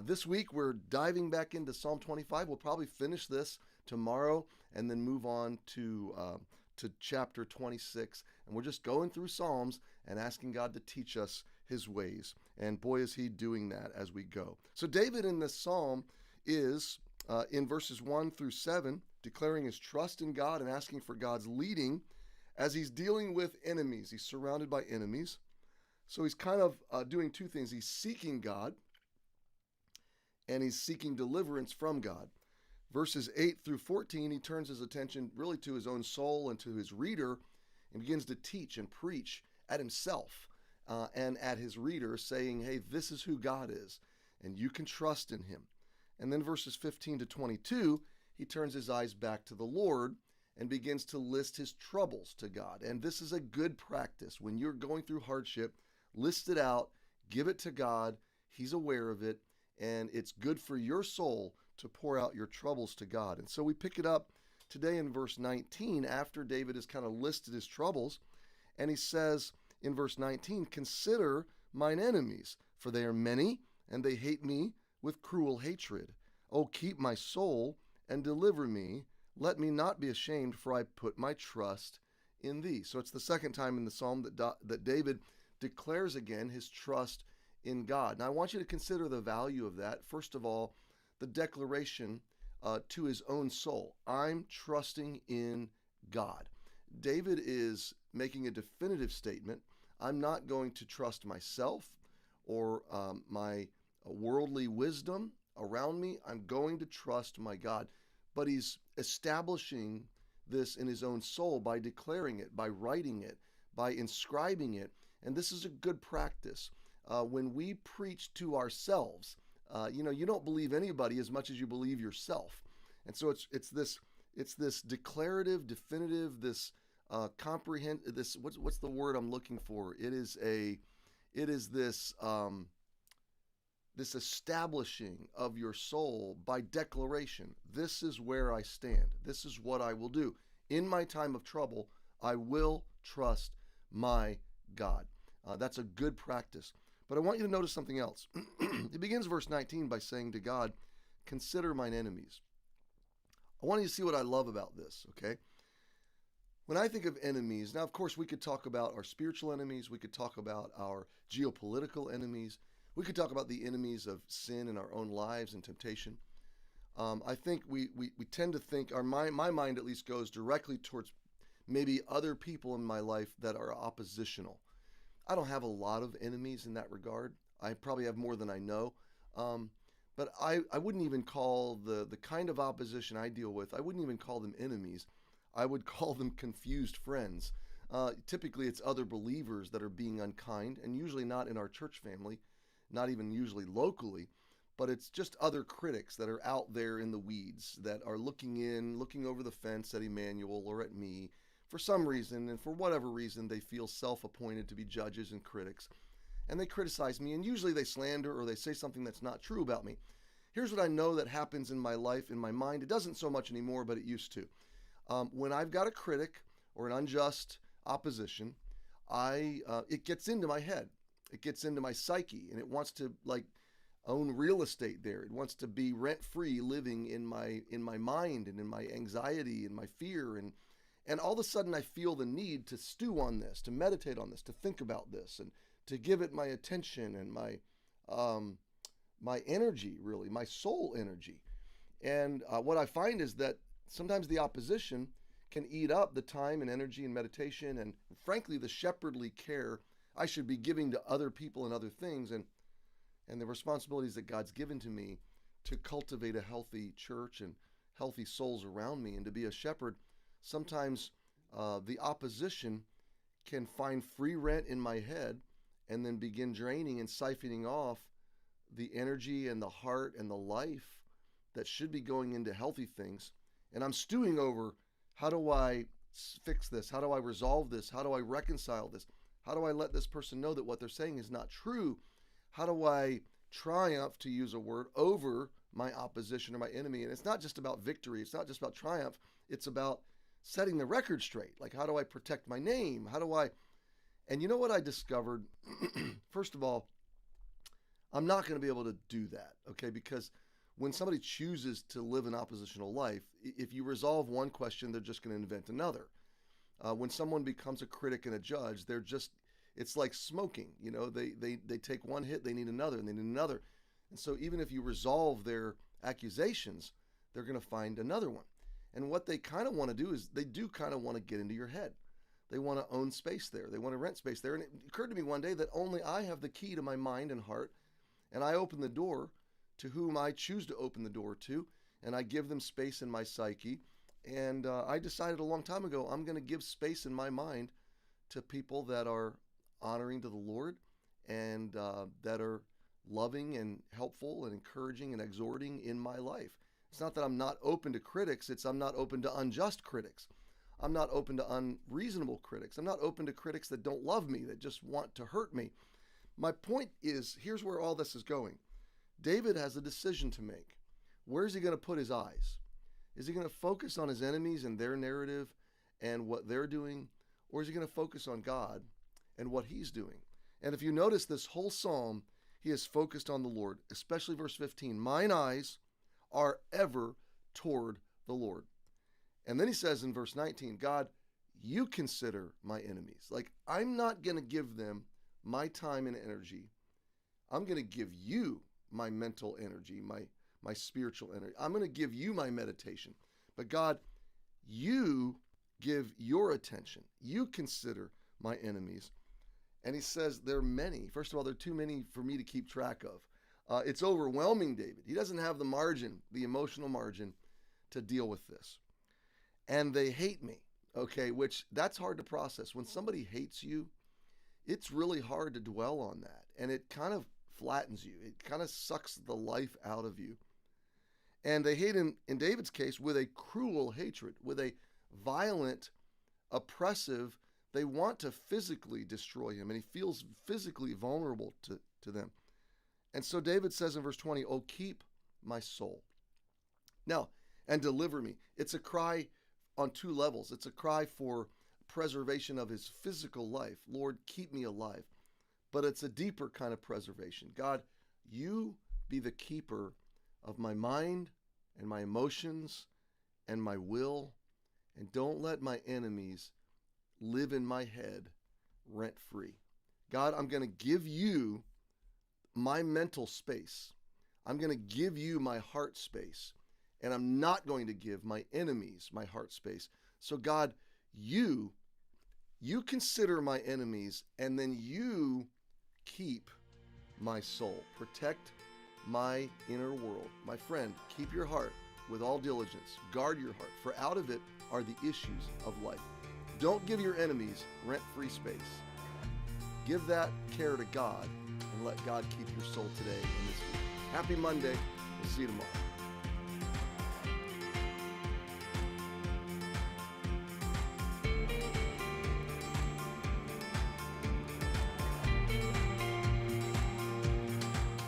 This week we're diving back into Psalm 25. We'll probably finish this tomorrow and then move on to chapter 26. And we're just going through Psalms and asking God to teach us his ways. And boy, is he doing that as we go. So David in this psalm is in verses 1 through 7, declaring his trust in God and asking for God's leading as he's dealing with enemies. He's surrounded by enemies. So he's kind of doing two things. He's seeking God and he's seeking deliverance from God. Verses 8 through 14, he turns his attention really to his own soul and to his reader and begins to teach and preach at himself and at his reader, saying, hey, this is who God is, and you can trust in him. And then verses 15 to 22, he turns his eyes back to the Lord and begins to list his troubles to God. And this is a good practice. When you're going through hardship, list it out, give it to God. He's aware of it, and it's good for your soul to pour out your troubles to God. And so we pick it up today in verse 19 after David has kind of listed his troubles, and he says in verse 19, consider mine enemies, for they are many, and they hate me with cruel hatred. Oh, keep my soul and deliver me. Let me not be ashamed, for I put my trust in thee. So it's the second time in the psalm that David declares again his trust in God. Now I want you to consider the value of that. First of all, the declaration to his own soul. I'm trusting in God. David is making a definitive statement. I'm not going to trust myself or my worldly wisdom around me. I'm going to trust my God. But he's establishing this in his own soul by declaring it, by writing it, by inscribing it. And this is a good practice. When we preach to ourselves, you don't believe anybody as much as you believe yourself. And so it's this declarative, definitive, this this what's the word I'm looking for? It is this establishing of your soul by declaration. This is where I stand. This is what I will do. In my time of trouble, I will trust my God. That's a good practice. But I want you to notice something else. It begins verse 19 by saying to God, consider mine enemies. I want you to see what I love about this, okay? When I think of enemies, now of course we could talk about our spiritual enemies, we could talk about our geopolitical enemies, we could talk about the enemies of sin in our own lives and temptation. I think we tend to think, or my mind at least goes directly towards maybe other people in my life that are oppositional. I don't have a lot of enemies in that regard. I probably have more than I know. But I wouldn't even call the kind of opposition I deal with, I wouldn't even call them enemies. I would call them confused friends. Typically, it's other believers that are being unkind, and usually not in our church family, not even usually locally, but it's just other critics that are out there in the weeds that are looking over the fence at Emmanuel or at me for some reason, and for whatever reason, they feel self-appointed to be judges and critics, and they criticize me, and usually they slander or they say something that's not true about me. Here's what I know that happens in my life, in my mind. It doesn't so much anymore, but it used to. When I've got a critic or an unjust opposition, it gets into my head. It gets into my psyche, and it wants to own real estate there. It wants to be rent-free living in my mind and in my anxiety and my fear, and all of a sudden I feel the need to stew on this, to meditate on this, to think about this, and to give it my attention and my energy, really, my soul energy. And what I find is that sometimes the opposition can eat up the time and energy and meditation and, frankly, the shepherdly care I should be giving to other people and other things, and the responsibilities that God's given to me to cultivate a healthy church and healthy souls around me and to be a shepherd. Sometimes the opposition can find free rent in my head and then begin draining and siphoning off the energy and the heart and the life that should be going into healthy things. And I'm stewing over, how do I fix this? How do I resolve this? How do I reconcile this? How do I let this person know that what they're saying is not true? How do I triumph, to use a word, over my opposition or my enemy? And it's not just about victory. It's not just about triumph. It's about setting the record straight. Like, how do I protect my name? And you know what I discovered? First of all, I'm not going to be able to do that, okay? Because when somebody chooses to live an oppositional life, if you resolve one question, they're just going to invent another. When someone becomes a critic and a judge, it's like smoking. You know, they take one hit, they need another, and they need another. And so even if you resolve their accusations, they're going to find another one. And what they kind of want to do is they do kind of want to get into your head. They want to own space there. They want to rent space there. And it occurred to me one day that only I have the key to my mind and heart, and I open the door to whom I choose to open the door to, and I give them space in my psyche. And I decided a long time ago, I'm going to give space in my mind to people that are honoring to the Lord and that are loving and helpful and encouraging and exhorting in my life. It's not that I'm not open to critics. It's I'm not open to unjust critics. I'm not open to unreasonable critics. I'm not open to critics that don't love me, that just want to hurt me. My point is, here's where all this is going. David has a decision to make. Where's he going to put his eyes? Is he going to focus on his enemies and their narrative and what they're doing? Or is he going to focus on God and what he's doing? And if you notice this whole psalm, he is focused on the Lord, especially verse 15. Mine eyes are ever toward the Lord. And then he says in verse 19, God, you consider my enemies. Like, I'm not going to give them my time and energy. I'm going to give you my mental energy, my spiritual energy. I'm going to give you my meditation. But God, you give your attention. You consider my enemies. And he says there are many. First of all, there are too many for me to keep track of. It's overwhelming David. He doesn't have the margin, the emotional margin to deal with this. And they hate me, okay, which that's hard to process. When somebody hates you, it's really hard to dwell on that. And it kind of flattens you. It kind of sucks the life out of you. And they hate him, in David's case, with a cruel hatred, with a violent, oppressive, they want to physically destroy him, and he feels physically vulnerable to them. And so David says in verse 20, oh, keep my soul. Now, and deliver me. It's a cry on two levels. It's a cry for preservation of his physical life. Lord, keep me alive. But it's a deeper kind of preservation. God, you be the keeper of my mind and my emotions and my will, and don't let my enemies live in my head rent-free. God, I'm going to give you my mental space. I'm going to give you my heart space, and I'm not going to give my enemies my heart space. So God, you consider my enemies, and then you keep my soul. Protect my inner world. My friend, keep your heart with all diligence. Guard your heart, for out of it are the issues of life. Don't give your enemies rent-free space. Give that care to God and let God keep your soul today and this week. Happy Monday. We'll see you tomorrow.